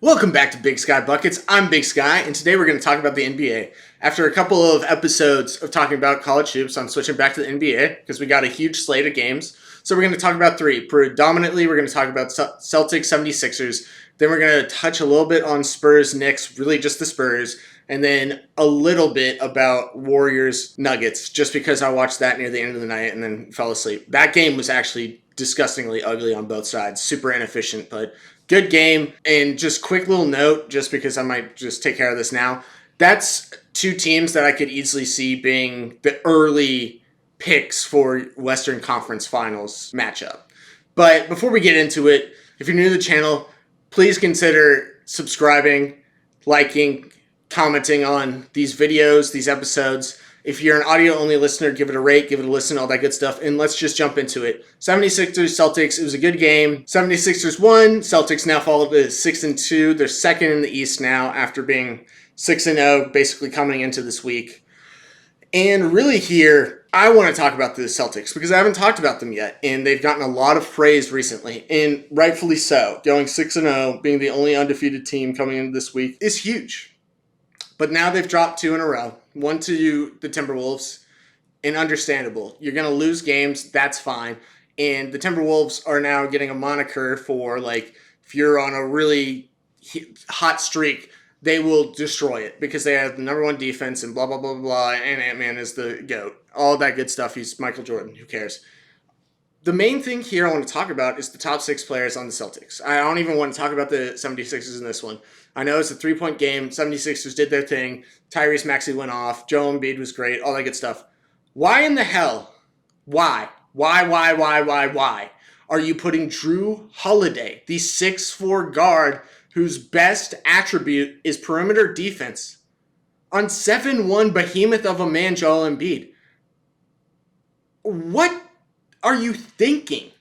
Welcome back to Big Sky Buckets. I'm Big Sky, and today we're going to talk about the NBA. After a couple of episodes of talking about college hoops, I'm switching back to the NBA because we got a huge slate of games. So we're going to talk about three. Predominantly, we're going to talk about Celtics 76ers. Then we're going to touch a little bit on Spurs Knicks, really just the Spurs. And then a little bit about Warriors Nuggets, just because I watched that near the end of the night and then fell asleep. That game was actually disgustingly ugly on both sides. Super inefficient, but good game. And just quick little note, just because I might just take care of this now. That's two teams that I could easily see being the early picks for Western Conference Finals matchup. But before we get into it, if you're new to the channel, please consider subscribing, liking, commenting on these videos, these episodes. If you're an audio-only listener, give it a rate, give it a listen, all that good stuff, and let's just jump into it. 76ers, Celtics, it was a good game. 76ers won. Celtics now fall to 6-2. They're second in the East now after being 6-0, basically coming into this week. And really here, I want to talk about the Celtics because I haven't talked about them yet, and they've gotten a lot of praise recently, and rightfully so. Going 6-0, being the only undefeated team coming into this week is huge. But now they've dropped two in a row. One to the Timberwolves, and understandable. You're going to lose games, that's fine. And the Timberwolves are now getting a moniker for, like, if you're on a really hot streak, they will destroy it because they have the number one defense and blah, blah, blah, blah, and Ant-Man is the GOAT. All that good stuff. He's Michael Jordan. Who cares? The main thing here I want to talk about is the top six players on the Celtics. I don't even want to talk about the 76ers in this one. I know it's a three-point game. 76ers did their thing. Tyrese Maxey went off. Joel Embiid was great. All that good stuff. Why in the hell? Why are you putting Drew Holiday, the 6'4" guard whose best attribute is perimeter defense, on 7'1" behemoth of a man, Joel Embiid? What are you thinking?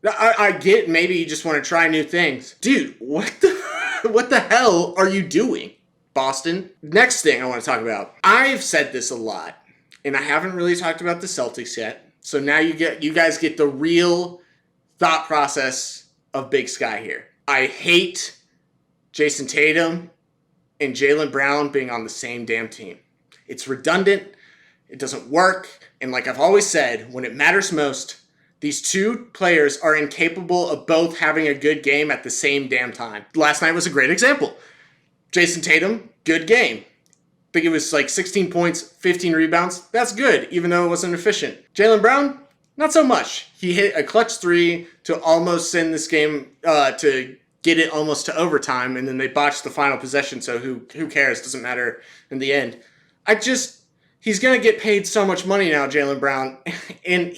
I get maybe you just want to try new things. Dude, what the hell are you doing, Boston? Next thing I want to talk about. I've said this a lot, and I haven't really talked about the Celtics yet. So now you guys get the real thought process of Big Sky here. I hate Jason Tatum and Jaylen Brown being on the same damn team. It's redundant. It doesn't work. And like I've always said, when it matters most, these two players are incapable of both having a good game at the same damn time. Last night was a great example. Jason Tatum, good game. I think it was like 16 points, 15 rebounds. That's good, even though it wasn't efficient. Jaylen Brown, not so much. He hit a clutch three to almost send this game to get it almost to overtime, and then they botched the final possession, so who cares? Doesn't matter in the end. He's going to get paid so much money now, Jaylen Brown, and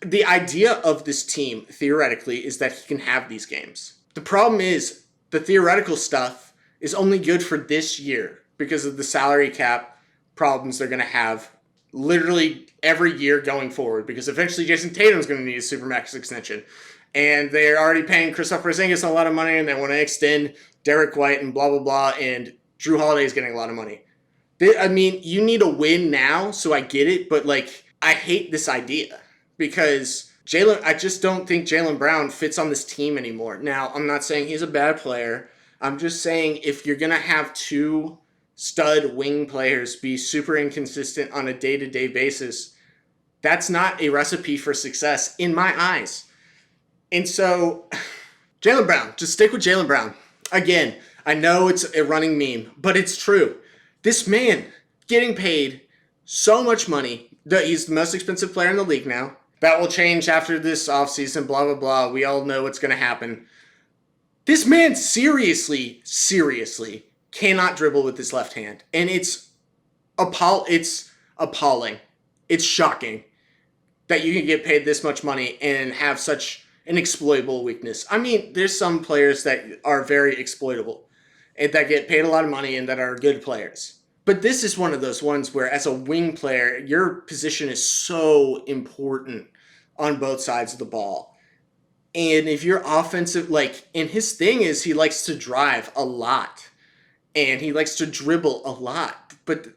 the idea of this team, theoretically, is that he can have these games. The problem is the theoretical stuff is only good for this year because of the salary cap problems they're going to have literally every year going forward, because eventually Jason Tatum's going to need a Supermax extension. And they're already paying Kristaps Porzingis a lot of money, and they want to extend Derek White and blah, blah, blah, and Drew Holiday is getting a lot of money. I mean, you need a win now, so I get it, but, like, I hate this idea because I just don't think Jaylen Brown fits on this team anymore. Now, I'm not saying he's a bad player. I'm just saying if you're going to have two stud wing players be super inconsistent on a day-to-day basis, that's not a recipe for success in my eyes. And so, Jaylen Brown, just stick with Jaylen Brown. Again, I know it's a running meme, but it's true. This man getting paid so much money. He's the most expensive player in the league now. That will change after this offseason, blah, blah, blah. We all know what's going to happen. This man seriously cannot dribble with his left hand. And it's appalling. It's shocking that you can get paid this much money and have such an exploitable weakness. I mean, there's some players that are very exploitable and that get paid a lot of money and that are good players. But this is one of those ones where, as a wing player, your position is so important on both sides of the ball. And if you're offensive, and his thing is he likes to drive a lot. And he likes to dribble a lot. But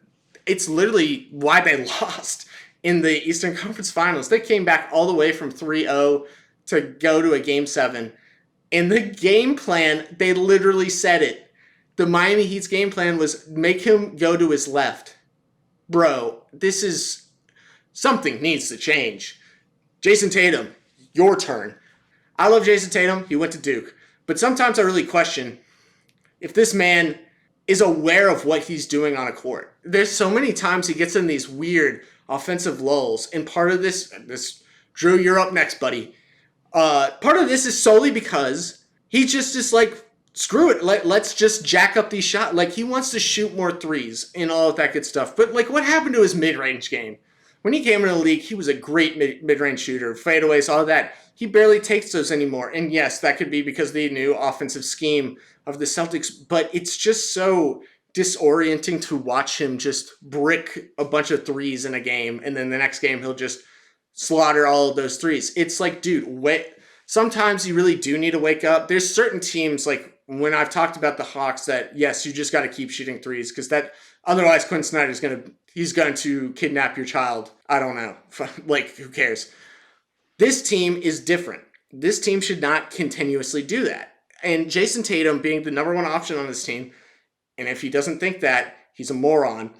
it's literally why they lost in the Eastern Conference Finals. They came back all the way from 3-0 to go to a Game 7 In the game plan, they literally said it. The Miami Heat's game plan was make him go to his left. Bro, this is something needs to change. Jason Tatum, your turn. I love Jason Tatum. He went to Duke. But sometimes I really question if this man is aware of what he's doing on a court. There's so many times he gets in these weird offensive lulls. And part of this Drew, you're up next, buddy. Part of this is solely because he just is like, screw it. Let's just jack up these shots. Like, he wants to shoot more threes and all of that good stuff. But, like, what happened to his mid-range game? When he came into the league, he was a great mid-range shooter, fadeaways, all of that. He barely takes those anymore. And yes, that could be because of the new offensive scheme of the Celtics, but it's just so disorienting to watch him just brick a bunch of threes in a game, and then the next game he'll just slaughter all of those threes. It's like, dude, sometimes you really do need to wake up. There's certain teams, like when I've talked about the Hawks, that yes, you just got to keep shooting threes because that otherwise Quinn Snyder's he's going to kidnap your child. I don't know. Like, who cares? This team is different. This team should not continuously do that. And Jason Tatum being the number one option on this team, and if he doesn't think that, he's a moron,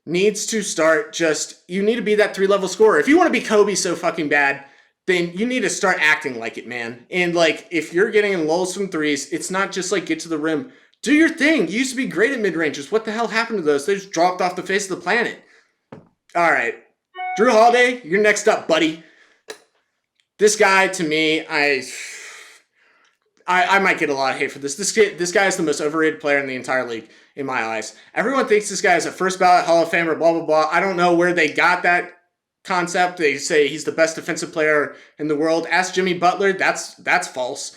needs to start you need to be that 3-level scorer. If you want to be Kobe so fucking bad, then you need to start acting like it, man. And, like, if you're getting in lulls from threes, it's not just, like, get to the rim. Do your thing. You used to be great at mid-ranges. What the hell happened to those? They just dropped off the face of the planet. All right. Drew Holiday, you're next up, buddy. This guy, to me, I might get a lot of hate for this. This guy is the most overrated player in the entire league, in my eyes. Everyone thinks this guy is a first ballot Hall of Famer, blah, blah, blah. I don't know where they got that concept. They say he's the best defensive player in the world. Ask Jimmy Butler. That's false.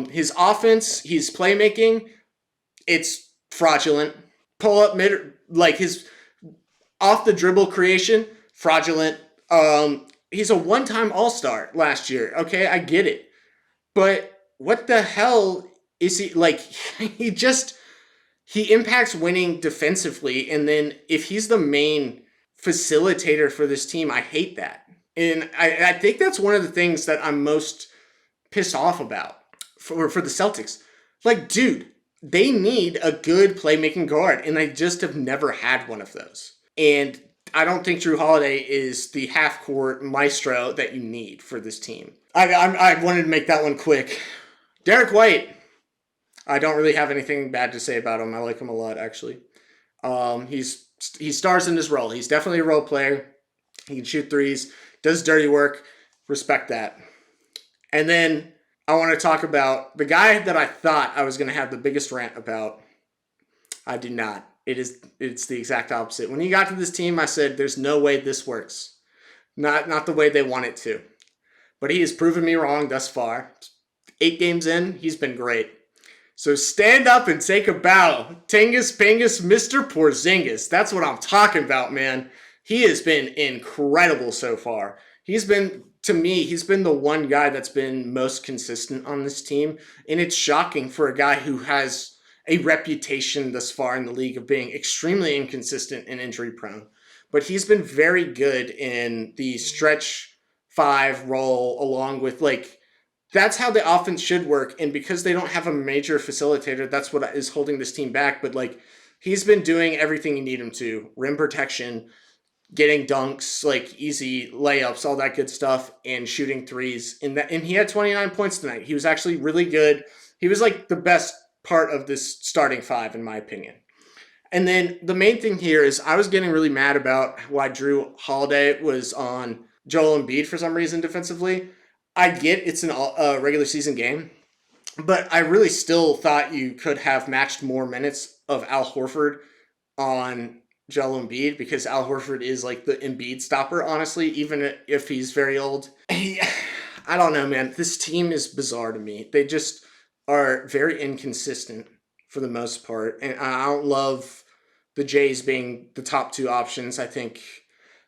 His offense, his playmaking, it's fraudulent. Pull up mid, like his off the dribble creation, fraudulent. He's a one-time All-Star last year. Okay, I get it. But what the hell is he, like, he impacts winning defensively, and then if he's the main facilitator for this team, I hate that. And I think that's one of the things that I'm most pissed off about for the Celtics. Like, dude, they need a good playmaking guard, and they just have never had one of those. And I don't think Drew Holiday is the half-court maestro that you need for this team. I wanted to make that one quick. Derek White, I don't really have anything bad to say about him. I like him a lot, actually. He stars in his role. He's definitely a role player. He can shoot threes, does dirty work. Respect that. And then I want to talk about the guy that I thought I was going to have the biggest rant about. I do not. It's the exact opposite. When he got to this team, I said, there's no way this works. Not the way they want it to. But he has proven me wrong thus far. 8 games in, he's been great. So stand up and take a bow. Tingus Pingus, Mr. Porzingis. That's what I'm talking about, man. He has been incredible so far. To me, he's been the one guy that's been most consistent on this team. And it's shocking for a guy who has a reputation thus far in the league of being extremely inconsistent and injury prone. But he's been very good in the stretch 5 role, along with, like, that's how the offense should work. And because they don't have a major facilitator, that's what is holding this team back. But, like, he's been doing everything you need him to. Rim protection, getting dunks, like easy layups, all that good stuff, and shooting threes. And he had 29 points tonight. He was actually really good. He was, like, the best part of this starting 5, in my opinion. And then the main thing here is I was getting really mad about why Drew Holiday was on Joel Embiid for some reason defensively. I get it's a regular season game, but I really still thought you could have matched more minutes of Al Horford on Joel Embiid, because Al Horford is like the Embiid stopper, honestly, even if he's very old. I don't know, man. This team is bizarre to me. They just are very inconsistent for the most part, and I don't love the Jays being the top 2 options. I think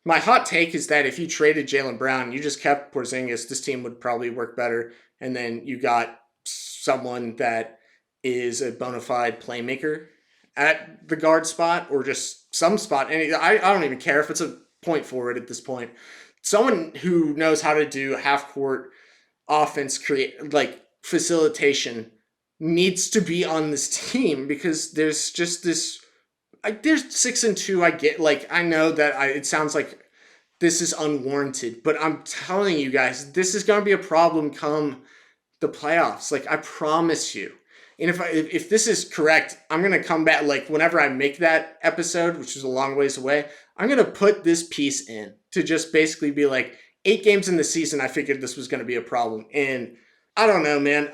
my hot take is that if you traded Jaylen Brown and you just kept Porzingis, this team would probably work better. And then you got someone that is a bona fide playmaker at the guard spot, or just some spot. And I don't even care if it's a point forward at this point. Someone who knows how to do half-court offense, facilitation needs to be on this team because there's just this. There's 6-2. I get I know that it sounds like this is unwarranted, but I'm telling you guys, this is going to be a problem come the playoffs. I promise you. And if this is correct, I'm gonna come back whenever I make that episode, which is a long ways away. I'm gonna put this piece in to just basically be 8 games in the season. I figured this was gonna be a problem, and I don't know, man.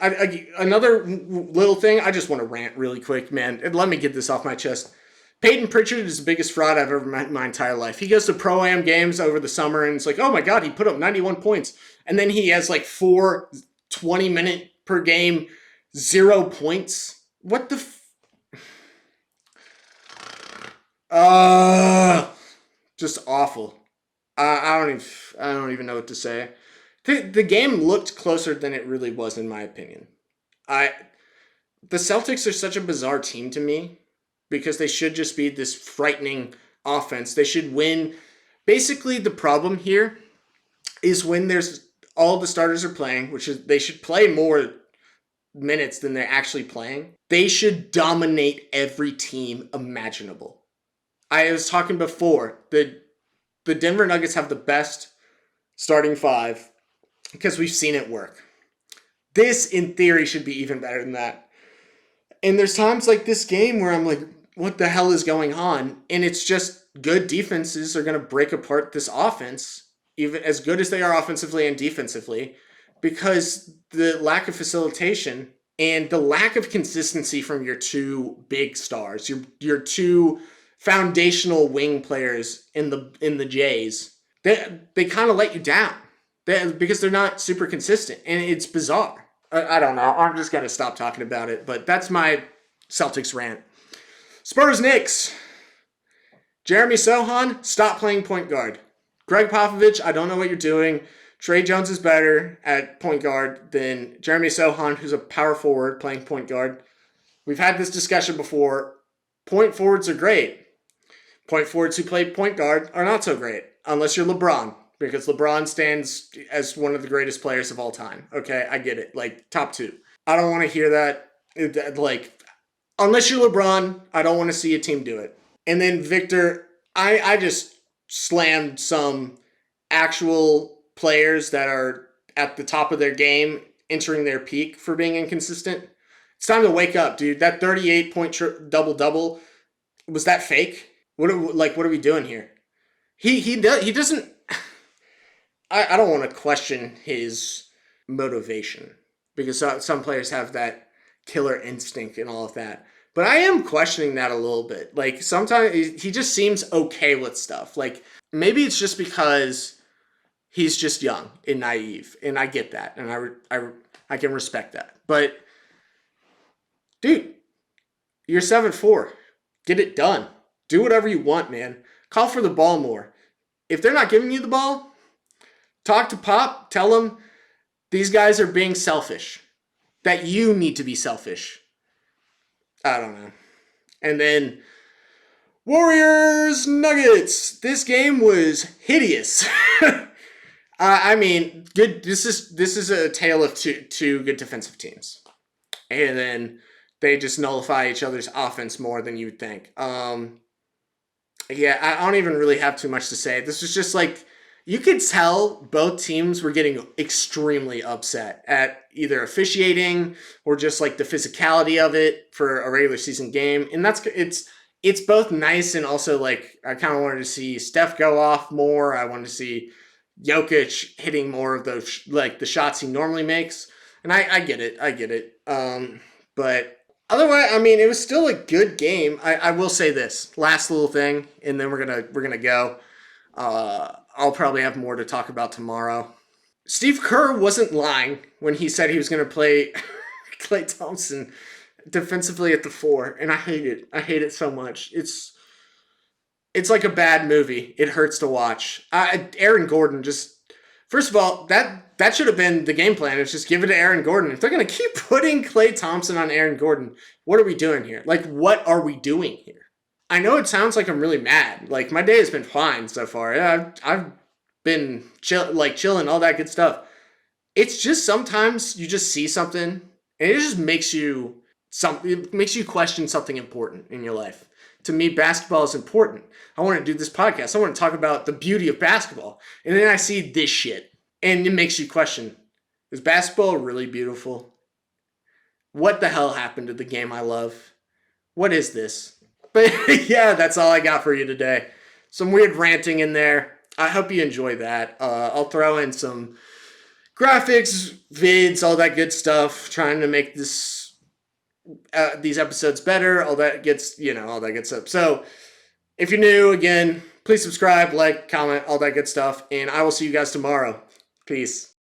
Another little thing. I just want to rant really quick, man. And let me get this off my chest. Peyton Pritchard is the biggest fraud I've ever met in my entire life. He goes to Pro-Am games over the summer, and it's oh my God, he put up 91 points. And then he has 4 20-minute per game 0 points. What the just awful. I don't even know what to say. The game looked closer than it really was, in my opinion. The Celtics are such a bizarre team to me because they should just be this frightening offense. They should win. Basically, the problem here is when there's all the starters are playing, which is they should play more minutes than they're actually playing. They should dominate every team imaginable. I was talking before, the Denver Nuggets have the best starting 5 because we've seen it work. This, in theory, should be even better than that. And there's times like this game where I'm what the hell is going on? And it's just good defenses are going to break apart this offense, even as good as they are offensively and defensively, because the lack of facilitation and the lack of consistency from your 2 big stars, your 2 foundational wing players in the Jays, they kind of let you down because they're not super consistent, and it's bizarre. I don't know. I'm just gonna stop talking about it. But that's my Celtics rant. Spurs Knicks. Jeremy Sohan, stop playing point guard. Greg Popovich, I don't know what you're doing. Trey Jones is better at point guard than Jeremy Sohan, who's a power forward playing point guard. We've had this discussion before. Point forwards are great. Point forwards who play point guard are not so great, unless you're LeBron, because LeBron stands as one of the greatest players of all time. Okay, I get it. Top 2. I don't want to hear that. Unless you're LeBron, I don't want to see a team do it. And then Victor, I just slammed some actual players that are at the top of their game, entering their peak for being inconsistent. It's time to wake up, dude. That 38-point double-double, was that fake? What are we doing here? He doesn't. I don't want to question his motivation because some players have that killer instinct and all of that. But I am questioning that a little bit. Sometimes he just seems okay with stuff. Maybe it's just because he's just young and naive, and I get that, and I can respect that. But dude, you're 7'4". Get it done. Do whatever you want, man. Call for the ball more. If they're not giving you the ball, talk to Pop. Tell him these guys are being selfish. That you need to be selfish. I don't know. And then Warriors Nuggets. This game was hideous. I mean, good. This is a tale of two good defensive teams, and then they just nullify each other's offense more than you would think. Yeah, I don't even really have too much to say. This was just you could tell both teams were getting extremely upset at either officiating or just the physicality of it for a regular season game. And it's both nice and also I kind of wanted to see Steph go off more. I wanted to see Jokic hitting more of those the shots he normally makes. And I get it. But otherwise, I mean, it was still a good game. I will say this last little thing, and then we're gonna go. I'll probably have more to talk about tomorrow. Steve Kerr wasn't lying when he said he was going to play Klay Thompson defensively at the 4, and I hate it. I hate it so much. It's like a bad movie. It hurts to watch. Aaron Gordon first of all, that should have been the game plan. It's just give it to Aaron Gordon. If they're going to keep putting Klay Thompson on Aaron Gordon, what are we doing here? What are we doing here? I know it sounds like I'm really mad. My day has been fine so far. I've been chilling, all that good stuff. it's just sometimes you just see something and it just makes you it makes you question something important in your life. To me, basketball is important. I want to do this podcast. I want to talk about the beauty of basketball. And then I see this shit. And it makes you question, is basketball really beautiful? What the hell happened to the game I love? What is this? But yeah, that's all I got for you today. Some weird ranting in there. I hope you enjoy that. I'll throw in some graphics, vids, all that good stuff, trying to make these episodes better. All that gets, all that good stuff. So if you're new, again, please subscribe, like, comment, all that good stuff, and I will see you guys tomorrow. Peace.